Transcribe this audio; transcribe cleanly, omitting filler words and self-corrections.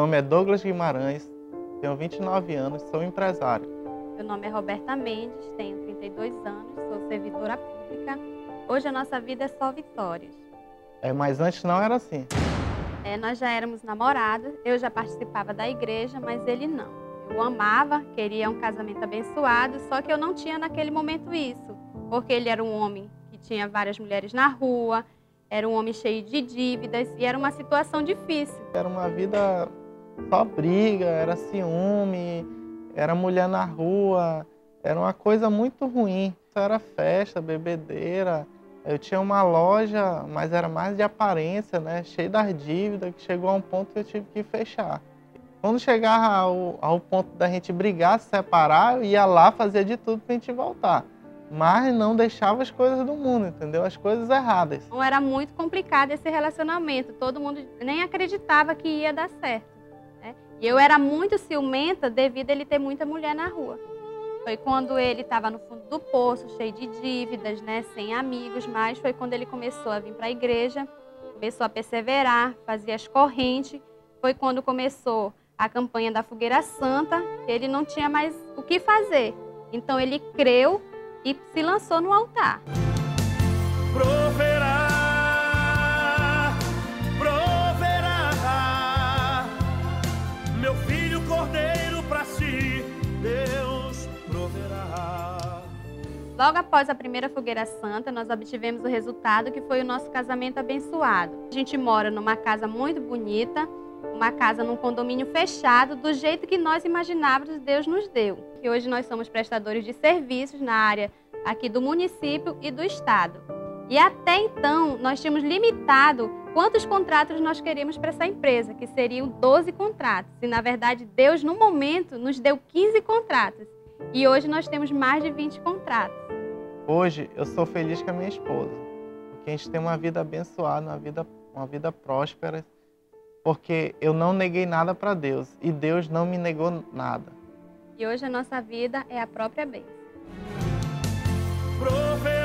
nome é Douglas Guimarães, tenho 29 anos, sou empresário. Meu nome é Roberta Mendes, tenho 32 anos, sou servidora pública. Hoje a nossa vida é só vitórias. Mas antes não era assim. Nós já éramos namorados, eu já participava da igreja, mas ele não. Eu o amava, queria um casamento abençoado, só que eu não tinha naquele momento isso, porque ele era um homem que tinha várias mulheres na rua, era um homem cheio de dívidas e era uma situação difícil. Era uma vida só briga, era ciúme, era mulher na rua, era uma coisa muito ruim. Era festa, bebedeira. Eu tinha uma loja, mas era mais de aparência, né? Cheio das dívidas, que chegou a um ponto que eu tive que fechar. Quando chegava ao ponto da gente brigar, se separar, eu ia lá, fazia de tudo pra gente voltar. Mas não deixava as coisas do mundo, entendeu? As coisas erradas. Então era muito complicado esse relacionamento, todo mundo nem acreditava que ia dar certo, né? E eu era muito ciumenta devido a ele ter muita mulher na rua. Foi quando ele estava no fundo do poço, cheio de dívidas, né, sem amigos, mas foi quando ele começou a vir para a igreja, começou a perseverar, fazia as correntes. Foi quando começou a campanha da Fogueira Santa, ele não tinha mais o que fazer. Então ele creu e se lançou no altar. Proverá, proverá, meu filho cordeiro para si, Deus proverá. Logo após a primeira Fogueira Santa, nós obtivemos o resultado que foi o nosso casamento abençoado. A gente mora numa casa muito bonita, uma casa num condomínio fechado, do jeito que nós imaginávamos, Deus nos deu. E hoje nós somos prestadores de serviços na área aqui do município e do estado. E até então, nós tínhamos limitado quantos contratos nós queríamos para essa empresa, que seriam 12 contratos. E, na verdade, Deus, no momento, nos deu 15 contratos. E hoje nós temos mais de 20 contratos. Hoje, eu sou feliz com a minha esposa, porque a gente tem uma vida abençoada, uma vida próspera, porque eu não neguei nada para Deus e Deus não me negou nada. E hoje a nossa vida é a própria bênção. Proverá.